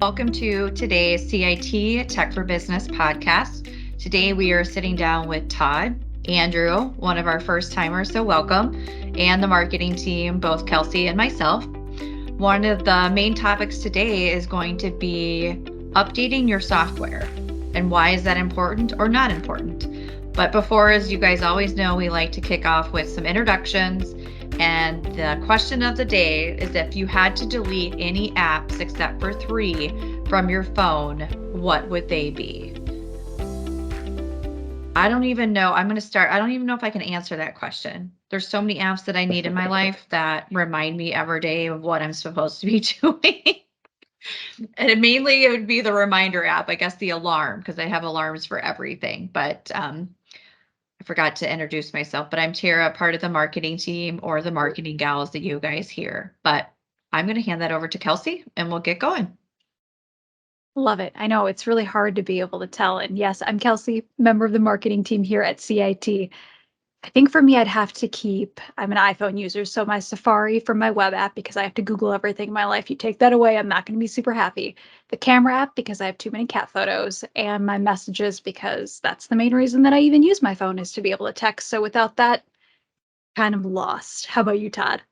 Welcome to today's CIT Tech for Business podcast. Today we are sitting down with Todd, Andrew, one of our first timers, so welcome, and the marketing team, both Kelsey and myself. One of the main topics today is going to be updating your software and why is that important or not important. But before, as you guys always know, we like to kick off with some introductions. And the question of the day is, if you had to delete any apps except for 3 from your phone, what would they be? I don't even know. I don't even know if I can answer that question. There's so many apps that I need in my life that remind me every day of what I'm supposed to be doing. And it would be the reminder app, I guess the alarm, because I have alarms for everything. But I forgot to introduce myself, but I'm Tara, part of the marketing team, or the marketing gals that you guys hear. But I'm going to hand that over to Kelsey and we'll get going. Love it. I know it's really hard to be able to tell. And yes, I'm Kelsey, member of the marketing team here at CIT. I think for me, I'm an iPhone user, so my Safari for my web app, because I have to Google everything in my life. You take that away, I'm not going to be super happy. The camera app, because I have too many cat photos, and my messages, because that's the main reason that I even use my phone, is to be able to text. So without that, kind of lost. How about you, Todd?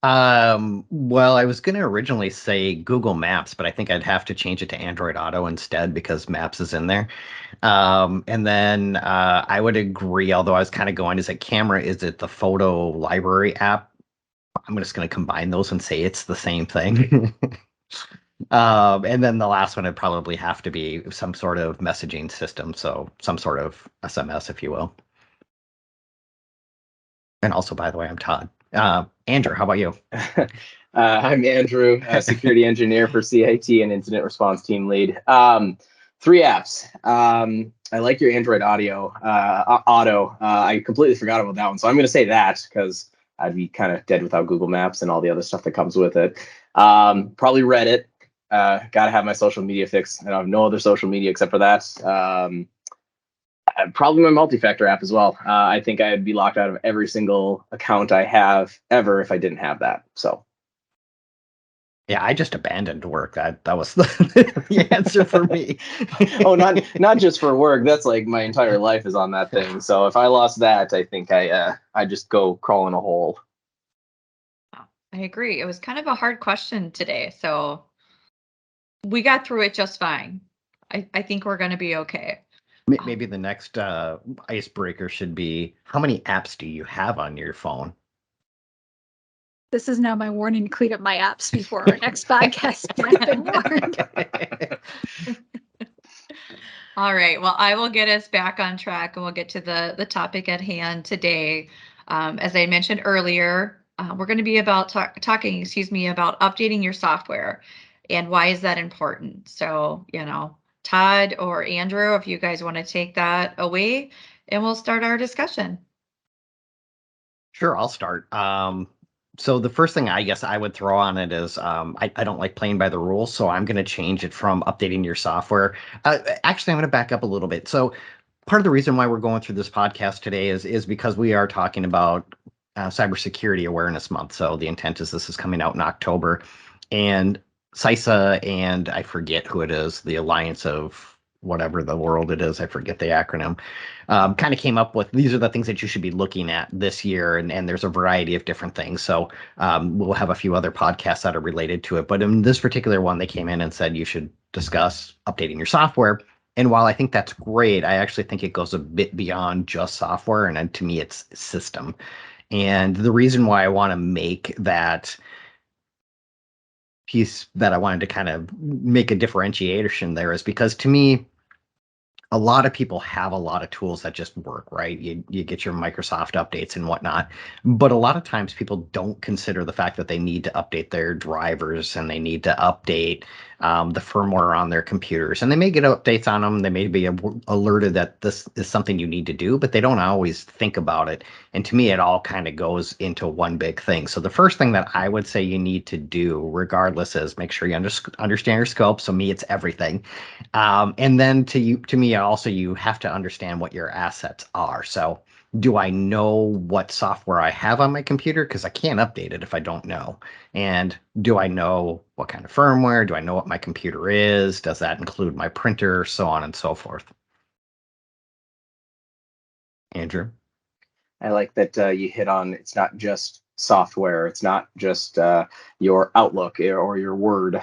Well, I was going to originally say Google Maps, but I think I'd have to change it to Android Auto instead because Maps is in there. And then I would agree, although I was kind of going, is it camera? Is it the photo library app? I'm just going to combine those and say it's the same thing. And then the last one would probably have to be some sort of messaging system. So some sort of SMS, if you will. And also, by the way, I'm Todd. Andrew, how about you? I'm Andrew, security engineer for CIT and incident response team lead. 3 apps. I like your Android Auto. I completely forgot about that one, so I'm going to say that because I'd be kind of dead without Google Maps and all the other stuff that comes with it. Probably Reddit. Got to have my social media fix. I don't have no other social media except for that. Probably my multi-factor app as well. I think I'd be locked out of every single account I have ever if I didn't have that. So, yeah, I just abandoned work. That was the answer for me. Oh, not just for work. That's like my entire life is on that thing. So if I lost that, I think I just go crawl in a hole. I agree. It was kind of a hard question today, so we got through it just fine. I think we're going to be okay. Maybe the next icebreaker should be, how many apps do you have on your phone? This is now my warning to clean up my apps before our next podcast. All right. Well, I will get us back on track and we'll get to the topic at hand today. As I mentioned earlier, we're going to be about talking about updating your software and why is that important. So, Todd or Andrew, if you guys want to take that away, and we'll start our discussion. Sure, I'll start. So the first thing I guess I would throw on it is I don't like playing by the rules, so I'm going to change it from updating your software. Actually, I'm going to back up a little bit. So part of the reason why we're going through this podcast today is because we are talking about Cybersecurity Awareness Month. So the intent is this is coming out in October, and CISA and I forget who it is, the Alliance of whatever the world it is, I forget the acronym, kind of came up with, these are the things that you should be looking at this year. And there's a variety of different things. So we'll have a few other podcasts that are related to it. But in this particular one, they came in and said you should discuss updating your software. And while I think that's great, I actually think it goes a bit beyond just software. And to me, it's system. And the reason why I want to make that piece that I wanted to kind of make a differentiation there is because to me, a lot of people have a lot of tools that just work, right? You get your Microsoft updates and whatnot, but a lot of times people don't consider the fact that they need to update their drivers and they need to update the firmware on their computers, and they may get updates on them. They may be alerted that this is something you need to do, but they don't always think about it. And to me, it all kind of goes into one big thing. So the first thing that I would say you need to do, regardless, is make sure you understand your scope. So me, it's everything. And then to me, also, you have to understand what your assets are. So do I know what software I have on my computer? Because I can't update it if I don't know. And do I know what kind of firmware? Do I know what my computer is? Does that include my printer? So on and so forth. Andrew? I like that you hit on it's not just software, it's not just your Outlook or your Word.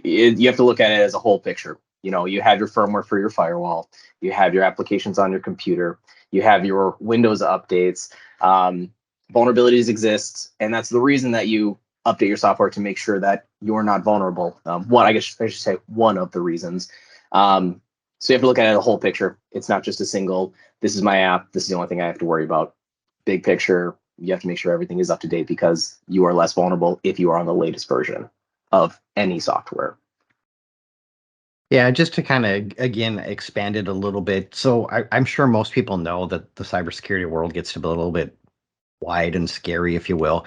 You have to look at it as a whole picture. You have your firmware for your firewall, you have your applications on your computer, you have your Windows updates. Vulnerabilities exist, and that's the reason that you update your software to make sure that you're not vulnerable. I guess I should say one of the reasons. So you have to look at it as a whole picture. It's not just a single, this is my app, this is the only thing I have to worry about. Big picture, you have to make sure everything is up to date because you are less vulnerable if you are on the latest version of any software. Yeah, just to kind of, again, expand it a little bit. So I'm sure most people know that the cybersecurity world gets to be a little bit wide and scary, if you will.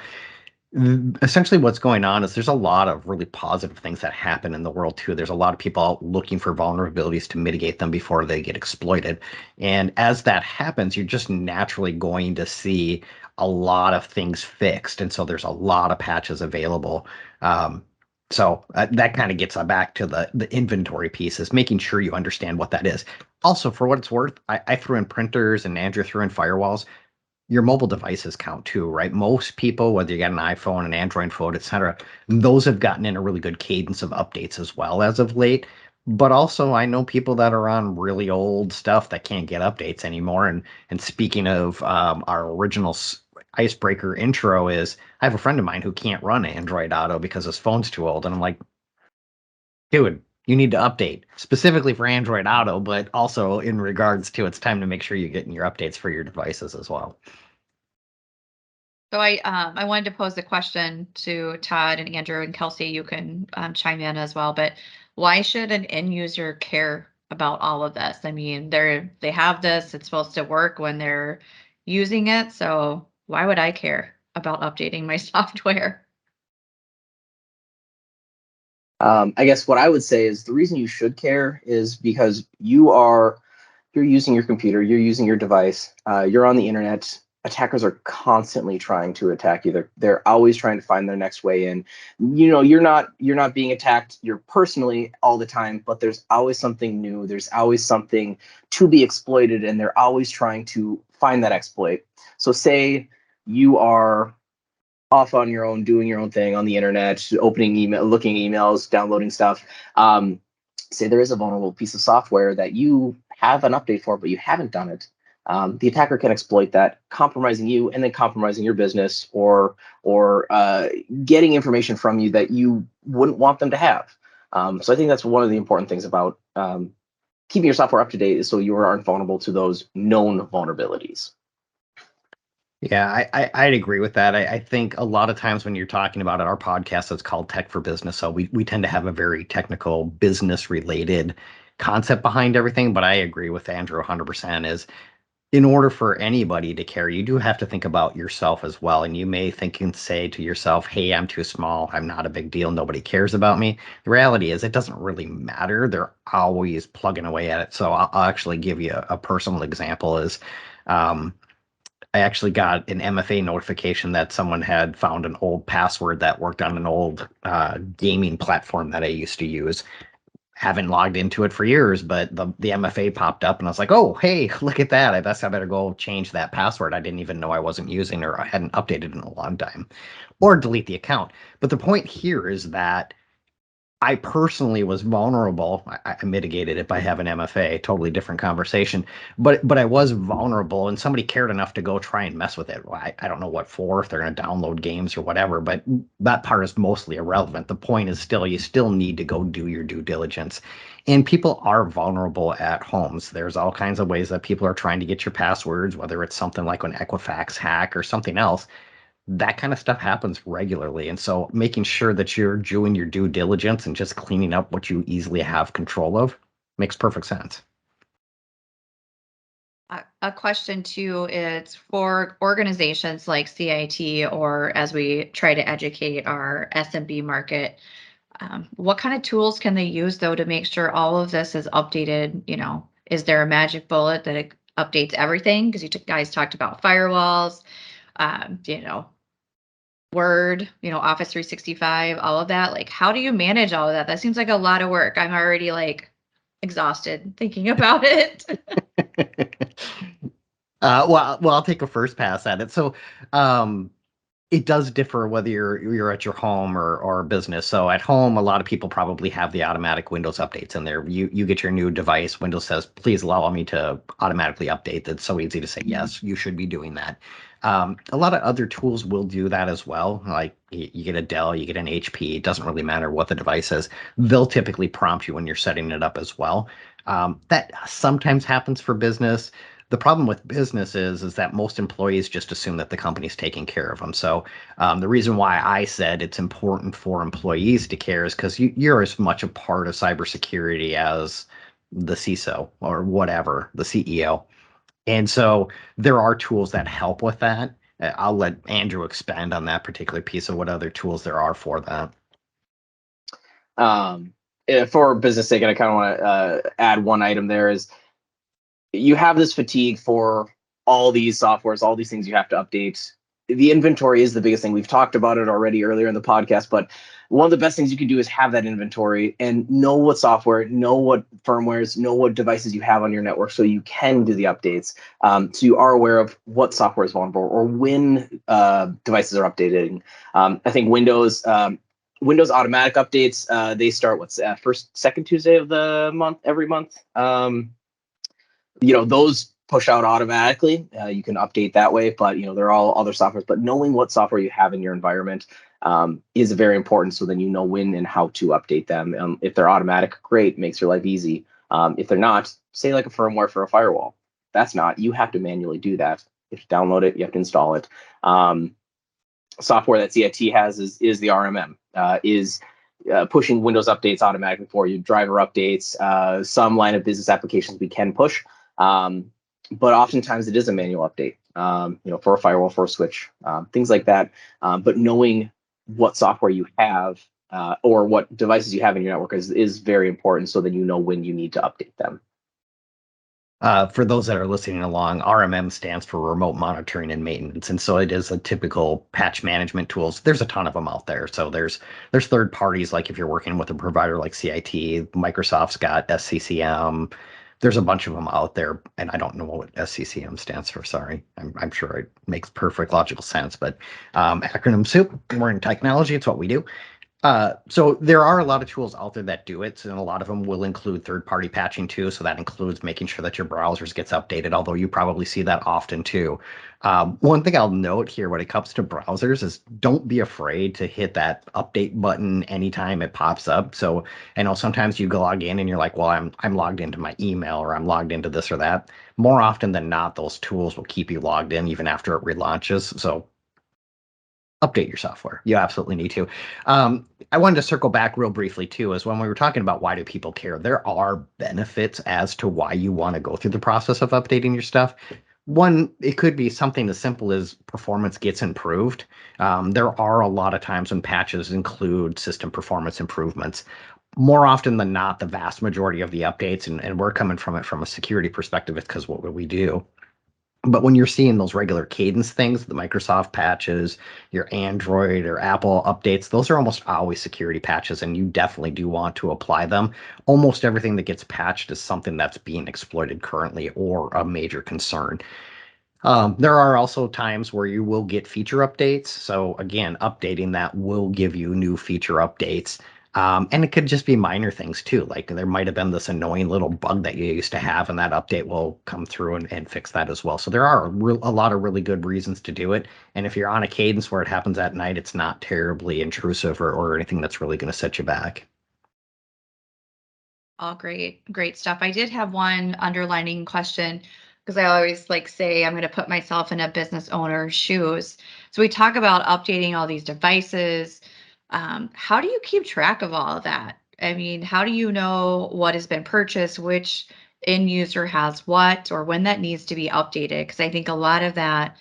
Essentially, what's going on is there's a lot of really positive things that happen in the world, too. There's a lot of people out looking for vulnerabilities to mitigate them before they get exploited. And as that happens, you're just naturally going to see a lot of things fixed. And so there's a lot of patches available. So that kind of gets back to the inventory pieces, making sure you understand what that is. Also, for what it's worth, I threw in printers and Andrew threw in firewalls. Your mobile devices count too, right? Most people, whether you got an iPhone, an Android phone, etc., those have gotten in a really good cadence of updates as well as of late. But also, I know people that are on really old stuff that can't get updates anymore. And speaking of our original icebreaker intro, is I have a friend of mine who can't run Android Auto because his phone's too old, and I'm like, dude, you need to update specifically for Android Auto, but also in regards to it's time to make sure you're getting your updates for your devices as well. So I wanted to pose the question to Todd and Andrew and Kelsey. You can chime in as well. But why should an end user care about all of this? I mean, they have this. It's supposed to work when they're using it. So why would I care about updating my software? I guess what I would say is the reason you should care is because you're using your computer, you're using your device, you're on the internet. Attackers are constantly trying to attack you. They're always trying to find their next way in. You're not being attacked you're personally all the time, but there's always something new. There's always something to be exploited, and they're always trying to find that exploit. So say you are off on your own, doing your own thing on the internet, opening email, looking emails, downloading stuff. Say there is a vulnerable piece of software that you have an update for, but you haven't done it. The attacker can exploit that, compromising you and then compromising your business, or getting information from you that you wouldn't want them to have. So I think that's one of the important things about keeping your software up to date, is so you aren't vulnerable to those known vulnerabilities. Yeah, I'd agree with that. I think a lot of times when you're talking about it, our podcast is called Tech for Business. So we tend to have a very technical business related concept behind everything. But I agree with Andrew 100% is in order for anybody to care, you do have to think about yourself as well. And you may think and say to yourself, hey, I'm too small. I'm not a big deal. Nobody cares about me. The reality is it doesn't really matter. They're always plugging away at it. So I'll actually give you a personal example is, I actually got an MFA notification that someone had found an old password that worked on an old gaming platform that I used to use. Haven't logged into it for years, but the MFA popped up and I was like, oh, hey, look at that. I guess I better go change that password. I didn't even know I wasn't using or I hadn't updated in a long time, or delete the account. But the point here is that I personally was vulnerable. I mitigated it by having MFA, totally different conversation. But I was vulnerable, and somebody cared enough to go try and mess with it. Well, I don't know what for, if they're going to download games or whatever, but that part is mostly irrelevant. The point is still, you still need to go do your due diligence. And people are vulnerable at homes. There's all kinds of ways that people are trying to get your passwords, whether it's something like an Equifax hack or something else. That kind of stuff happens regularly. And so making sure that you're doing your due diligence and just cleaning up what you easily have control of makes perfect sense. A question too is for organizations like CIT, or as we try to educate our SMB market, what kind of tools can they use though to make sure all of this is updated? Is there a magic bullet that updates everything, because you guys talked about firewalls, Word, Office 365, all of that. Like, how do you manage all of that? That seems like a lot of work. I'm already like exhausted thinking about it. Well, I'll take a first pass at it. So, it does differ whether you're at your home or a business. So at home, a lot of people probably have the automatic Windows updates in there. You get your new device, Windows says, please allow me to automatically update. That's so easy to say, yes, you should be doing that. A lot of other tools will do that as well. Like you get a Dell, you get an HP, it doesn't really matter what the device is. They'll typically prompt you when you're setting it up as well. That sometimes happens for business. The problem with business is that most employees just assume that the company's taking care of them. So the reason why I said it's important for employees to care is because you're as much a part of cybersecurity as the CISO or whatever, the CEO. And so there are tools that help with that. I'll let Andrew expand on that particular piece of what other tools there are for that. For business sake, and I kind of want to add one item there is you have this fatigue for all these softwares, all these things you have to update. The inventory is the biggest thing. We've talked about it already earlier in the podcast, but one of the best things you can do is have that inventory and know what software, know what firmwares, know what devices you have on your network so you can do the updates. So you are aware of what software is vulnerable or when devices are updating. I think Windows automatic updates, they start second Tuesday of the month, every month. Those push out automatically. You can update that way, but there are all other softwares. But knowing what software you have in your environment is very important. So then you know when and how to update them. If they're automatic, great, makes your life easy. If they're not, say like a firmware for a firewall. That's not. You have to manually do that. You have to download it. You have to install it. Software that CIT has is the RMM. Pushing Windows updates automatically for you, driver updates, some line of business applications we can push. But oftentimes it is a manual update, for a firewall, for a switch, things like that. But knowing what software you have or what devices you have in your network is very important, so that you know when you need to update them. For those that are listening along, RMM stands for Remote Monitoring and Maintenance, and so it is a typical patch management tools. There's a ton of them out there. So there's third parties, like if you're working with a provider like CIT, Microsoft's got SCCM. There's a bunch of them out there, and I don't know what SCCM stands for. Sorry, I'm sure it makes perfect logical sense, but acronym soup. We're in technology; it's what we do. So there are a lot of tools out there that do it, and a lot of them will include third-party patching too. So that includes making sure that your browsers gets updated, although you probably see that often too. One thing I'll note here when it comes to browsers is don't be afraid to hit that update button anytime it pops up. So I know sometimes you go log in and you're like, well, I'm logged into my email or I'm logged into this or that. More often than not, those tools will keep you logged in even after it relaunches. So update your software. You absolutely need to. I wanted to circle back real briefly too, is when we were talking about why do people care, there are benefits as to why you want to go through the process of updating your stuff. One, it could be something as simple as performance gets improved. There are a lot of times when patches include system performance improvements. More often than not, the vast majority of the updates, and we're coming from it from a security perspective, it's because what we do. But when you're seeing those regular cadence things, the Microsoft patches, your Android or Apple updates, those are almost always security patches, and you definitely do want to apply them. Almost everything that gets patched is something that's being exploited currently or a major concern. There are also times where you will get feature updates. So again, updating that will give you new feature updates. And it could just be minor things too. Like there might have been this annoying little bug that you used to have, and that update will come through and fix that as well. So there are a lot of really good reasons to do it. And if you're on a cadence where it happens at night, it's not terribly intrusive or anything that's really going to set you back. All great stuff. I did have one underlining question, because I always like say I'm going to put myself in a business owner's shoes. So we talk about updating all these devices. How do you keep track of all of that? I mean, how do you know what has been purchased, which end user has what, or when that needs to be updated? Because I think a lot of that,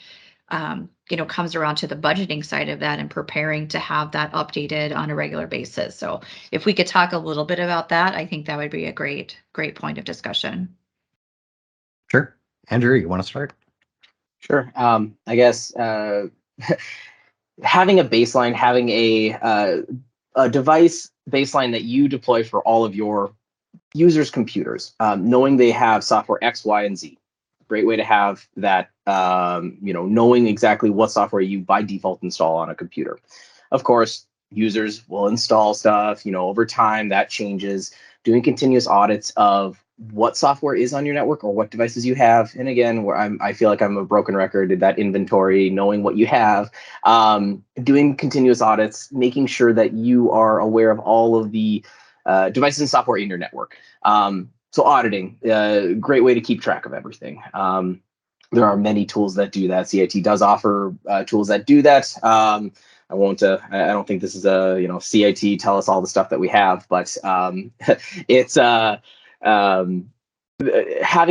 comes around to the budgeting side of that and preparing to have that updated on a regular basis. So if we could talk a little bit about that, I think that would be a great point of discussion. Sure. Andrew, you want to start? Sure. I guess having a baseline, having a device baseline that you deploy for all of your users' computers, knowing they have software X, Y, and Z. Great way to have that, knowing exactly what software you by default install on a computer. Of course, users will install stuff, over time that changes. Doing continuous audits of what software is on your network or what devices you have. And again, I feel like I'm a broken record, that inventory, knowing what you have, doing continuous audits, making sure that you are aware of all of the devices and software in your network. So auditing, great way to keep track of everything. There are many tools that do that. CIT does offer tools that do that. I won't. I don't think this is a CIT tell us all the stuff that we have, but it's having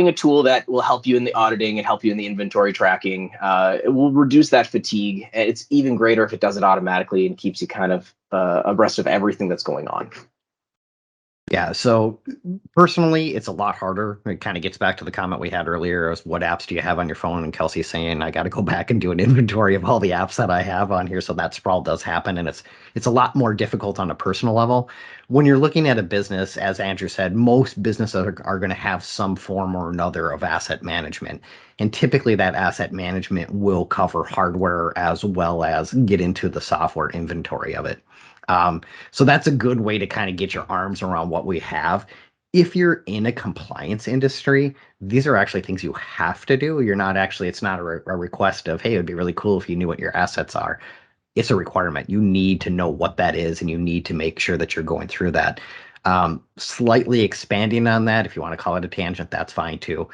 a tool that will help you in the auditing and help you in the inventory tracking. It will reduce that fatigue. It's even greater if it does it automatically and keeps you kind of abreast of everything that's going on. Yeah, so personally, it's a lot harder. It kind of gets back to the comment we had earlier, is what apps do you have on your phone? And Kelsey saying, I got to go back and do an inventory of all the apps that I have on here. So that sprawl does happen, and it's a lot more difficult on a personal level. When you're looking at a business, as Andrew said, most businesses are going to have some form or another of asset management. And typically that asset management will cover hardware as well as get into the software inventory of it. So that's a good way to kind of get your arms around what we have. If you're in a compliance industry, these are actually things you have to do. It's not a request of, hey, it would be really cool if you knew what your assets are. It's a requirement. You need to know what that is, and you need to make sure that you're going through that. Slightly expanding on that, if you want to call it a tangent, that's fine too.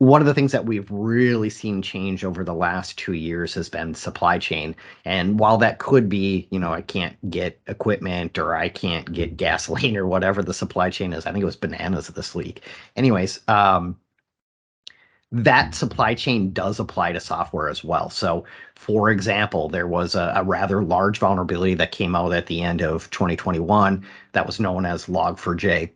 One of the things that we've really seen change over the last 2 years has been supply chain. And while that could be, I can't get equipment or I can't get gasoline or whatever the supply chain is, I think it was bananas this week. Anyways, that supply chain does apply to software as well. So, for example, there was a rather large vulnerability that came out at the end of 2021 that was known as Log4j.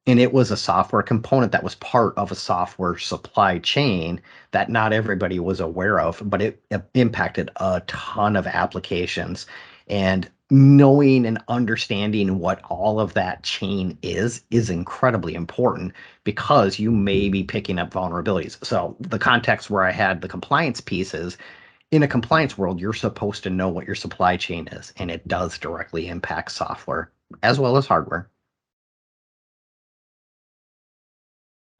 And it was a software component that was part of a software supply chain that not everybody was aware of, but it impacted a ton of applications. And knowing and understanding what all of that chain is incredibly important, because you may be picking up vulnerabilities. So the context where I had the compliance piece is, in a compliance world, you're supposed to know what your supply chain is, and it does directly impact software as well as hardware.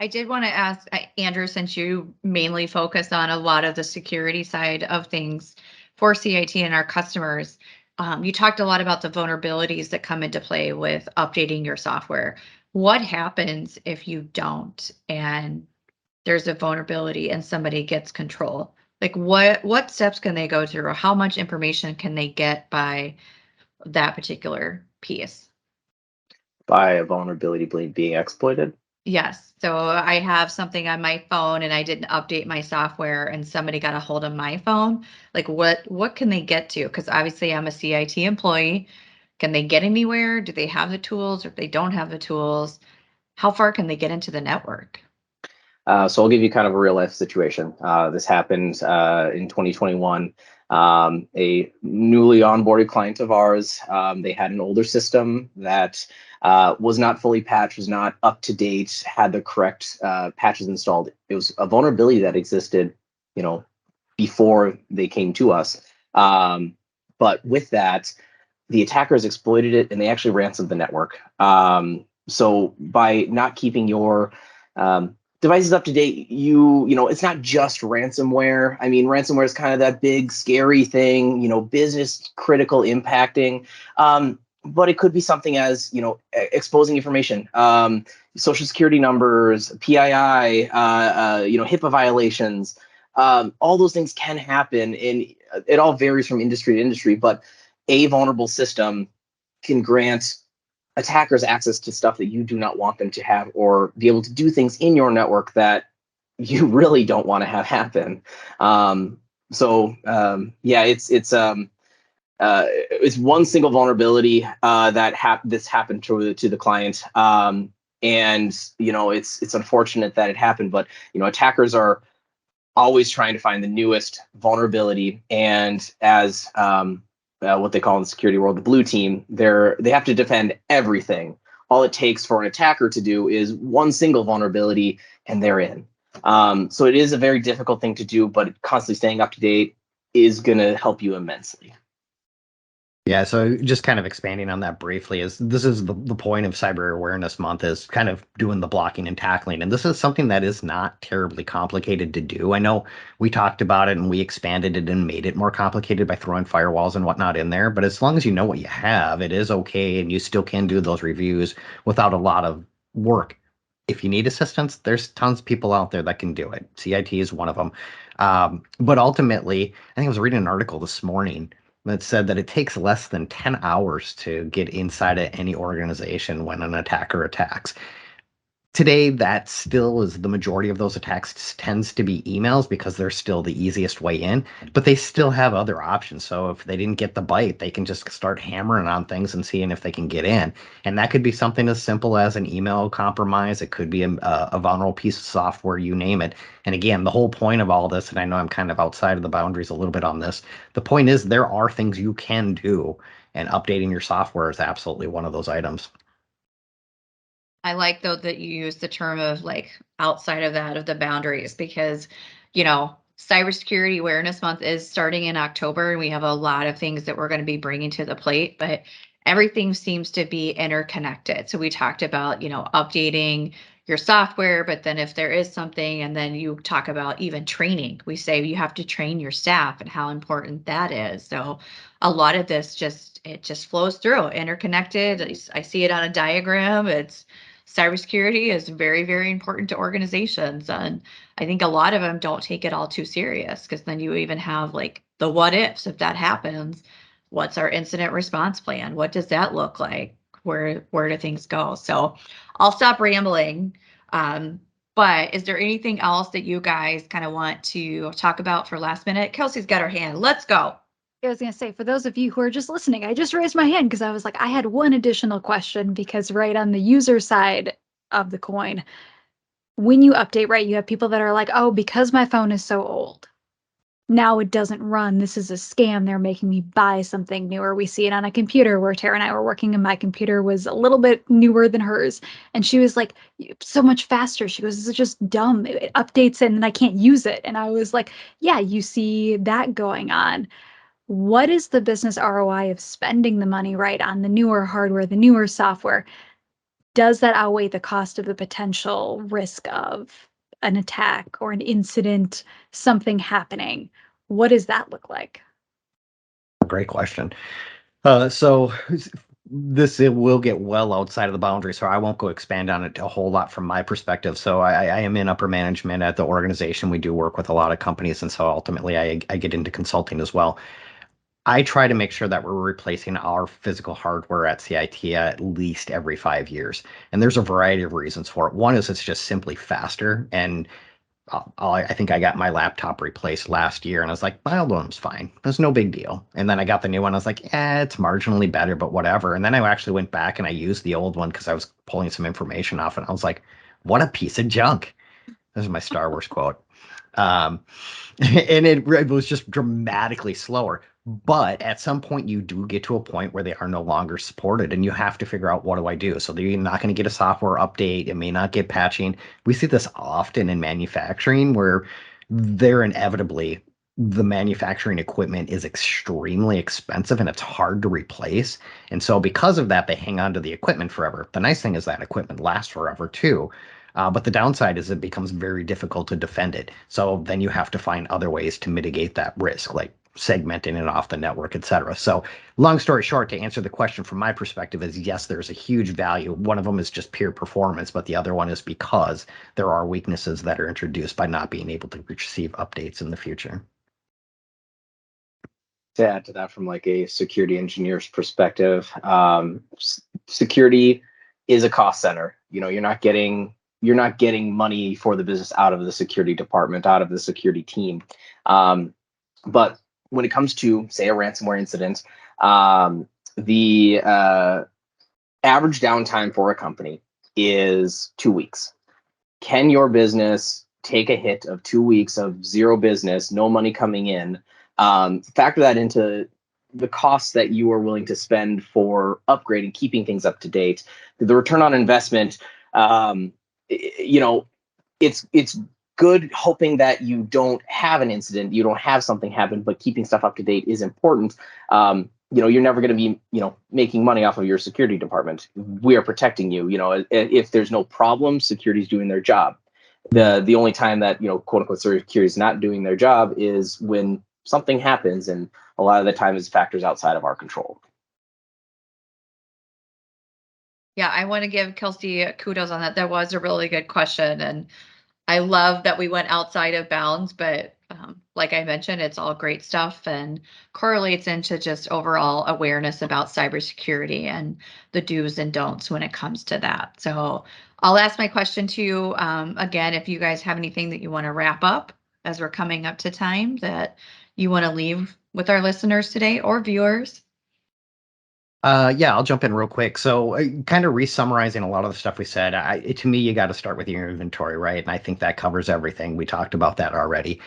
I did want to ask, Andrew, since you mainly focus on a lot of the security side of things for CIT and our customers, you talked a lot about the vulnerabilities that come into play with updating your software. What happens if you don't, and there's a vulnerability and somebody gets control? Like what steps can they go through, or how much information can they get by that particular piece? By a vulnerability being exploited? Yes. So I have something on my phone and I didn't update my software and somebody got a hold of my phone. Like what can they get to? Because obviously I'm a CIT employee. Can they get anywhere? Do they have the tools? Or if they don't have the tools, how far can they get into the network? So I'll give you kind of a real life situation. This happened in 2021. A newly onboarded client of ours, they had an older system that was not fully patched, was not up to date, had the correct patches installed. It was a vulnerability that existed, before they came to us. But with that, the attackers exploited it and they actually ransomed the network. So by not keeping your devices up to date, it's not just ransomware. I mean, ransomware is kind of that big scary thing, business critical impacting. But it could be something as, exposing information, social security numbers, PII, HIPAA violations. All those things can happen, and it all varies from industry to industry, but a vulnerable system can grant attackers access to stuff that you do not want them to have, or be able to do things in your network that you really don't want to have happen. It's one single vulnerability that this happened to the client. And, it's unfortunate that it happened, but, attackers are always trying to find the newest vulnerability. And as what they call in the security world, the blue team, they have to defend everything. All it takes for an attacker to do is one single vulnerability and they're in. So it is a very difficult thing to do, but constantly staying up to date is going to help you immensely. Yeah, so just kind of expanding on that briefly, is this is the point of Cyber Awareness Month, is kind of doing the blocking and tackling. And this is something that is not terribly complicated to do. I know we talked about it and we expanded it and made it more complicated by throwing firewalls and whatnot in there. But as long as you know what you have, it is okay, and you still can do those reviews without a lot of work. If you need assistance, there's tons of people out there that can do it. CIT is one of them. But ultimately, I think I was reading an article this morning that said that it takes less than 10 hours to get inside of any organization when an attacker attacks. Today, that still is the majority of those attacks tends to be emails because they're still the easiest way in, but they still have other options. So if they didn't get the bite, they can just start hammering on things and seeing if they can get in. And that could be something as simple as an email compromise. It could be a vulnerable piece of software, you name it. And again, the whole point of all this, and I know I'm kind of outside of the boundaries a little bit on this, the point is there are things you can do, and updating your software is absolutely one of those items. I like though that you use the term of like outside of that of the boundaries, because Cybersecurity Awareness Month is starting in October and we have a lot of things that we're going to be bringing to the plate, but everything seems to be interconnected. So we talked about, updating your software, but then if there is something, and then you talk about even training, we say you have to train your staff and how important that is. So a lot of this just flows through, interconnected. I see it on a diagram. It's cybersecurity is very, very important to organizations. And I think a lot of them don't take it all too serious, because then you even have like the what ifs. If that happens, what's our incident response plan? What does that look like? Where do things go? So I'll stop rambling. But is there anything else that you guys kind of want to talk about for last minute? Kelsey's got her hand. Let's go. I was going to say, for those of you who are just listening, I just raised my hand because I was like, I had one additional question, because right on the user side of the coin, when you update, right, you have people that are like, oh, because my phone is so old, now it doesn't run. This is a scam. They're making me buy something newer. We see it on a computer where Tara and I were working, and my computer was a little bit newer than hers. And she was like, so much faster. She goes, this is just dumb. It updates and then I can't use it. And I was like, yeah, you see that going on. What is the business ROI of spending the money right on the newer hardware, the newer software? Does that outweigh the cost of the potential risk of an attack or an incident, something happening? What does that look like? Great question. So it will get well outside of the boundary, so I won't go expand on it a whole lot from my perspective. So I am in upper management at the organization. We do work with a lot of companies, and so ultimately I get into consulting as well. I try to make sure that we're replacing our physical hardware at CIT at least every 5 years. And there's a variety of reasons for it. One is it's just simply faster. And I think I got my laptop replaced last year, and I was like, my old one was fine. It was no big deal. And then I got the new one. I was like, it's marginally better, but whatever. And then I actually went back and I used the old one because I was pulling some information off, and I was like, what a piece of junk. This is my Star Wars quote. Um, and it was just dramatically slower. But at some point, you do get to a point where they are no longer supported, and you have to figure out, what do I do? So you're not going to get a software update. It may not get patching. We see this often in manufacturing, where they're inevitably, the manufacturing equipment is extremely expensive and it's hard to replace. And so because of that, they hang on to the equipment forever. The nice thing is that equipment lasts forever too. But the downside is it becomes very difficult to defend it. So then you have to find other ways to mitigate that risk, like segmenting it off the network, et cetera. So long story short, to answer the question from my perspective is, yes, there's a huge value. One of them is just pure performance, but the other one is because there are weaknesses that are introduced by not being able to receive updates in the future. To add to that, from like a security engineer's perspective, security is a cost center. You're not getting money for the business out of the security department, out of the security team. But when it comes to, say, a ransomware incident, the average downtime for a company is 2 weeks. Can your business take a hit of 2 weeks of zero business, no money coming in? Factor that into the costs that you are willing to spend for upgrading, keeping things up to date. The return on investment, it's good hoping that you don't have an incident, you don't have something happen, but keeping stuff up to date is important. You're never going to be, making money off of your security department. We are protecting you. If there's no problem, security's doing their job. The only time that, quote unquote, security is not doing their job is when something happens, and a lot of the time is factors outside of our control. Yeah, I want to give Kelsey kudos on that. That was a really good question. And I love that we went outside of bounds, but like I mentioned, it's all great stuff and correlates into just overall awareness about cybersecurity and the do's and don'ts when it comes to that. So I'll ask my question to you again, if you guys have anything that you want to wrap up as we're coming up to time that you want to leave with our listeners today or viewers. Yeah, I'll jump in real quick. So kind of re-summarizing a lot of the stuff we said, to me, you got to start with your inventory, right? And I think that covers everything. We talked about that already.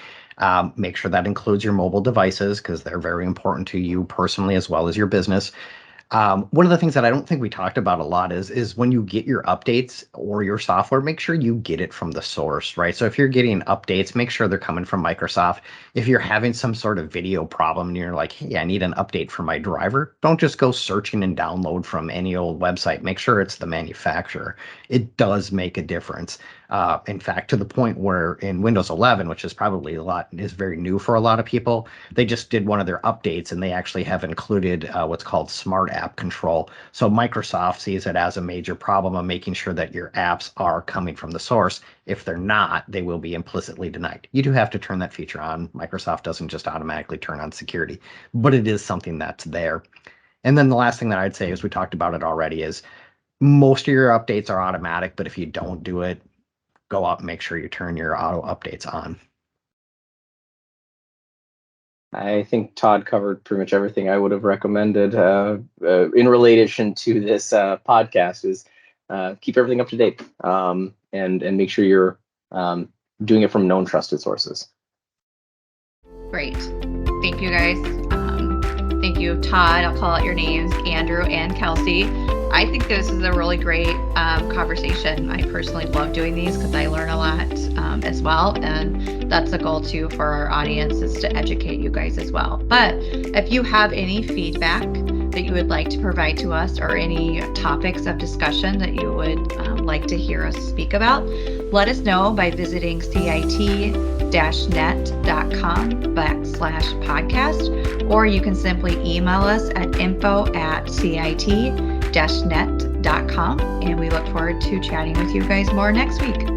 Make sure that includes your mobile devices because they're very important to you personally as well as your business. One of the things that I don't think we talked about a lot is when you get your updates or your software, make sure you get it from the source, right? So if you're getting updates, make sure they're coming from Microsoft. If you're having some sort of video problem and you're like, hey, I need an update for my driver, don't just go searching and download from any old website. Make sure it's the manufacturer. It does make a difference. In fact, to the point where in Windows 11, which is probably is very new for a lot of people, they just did one of their updates and they actually have included what's called smart app control. So Microsoft sees it as a major problem of making sure that your apps are coming from the source. If they're not, they will be implicitly denied. You do have to turn that feature on. Microsoft doesn't just automatically turn on security, but it is something that's there. And then the last thing that I'd say is we talked about it already is most of your updates are automatic, but if you don't do it, go out and make sure you turn your auto updates on. I think Todd covered pretty much everything I would have recommended in relation to this podcast is keep everything up to date and make sure you're doing it from known trusted sources. Great. Thank you guys. Thank you, Todd. I'll call out your names, Andrew and Kelsey. I think this is a really great conversation. I personally love doing these because I learn a lot as well. And that's the goal too for our audience is to educate you guys as well. But if you have any feedback that you would like to provide to us or any topics of discussion that you would like to hear us speak about, let us know by visiting cit-net.com/podcast, or you can simply email us at info@cit-net.com, and we look forward to chatting with you guys more next week.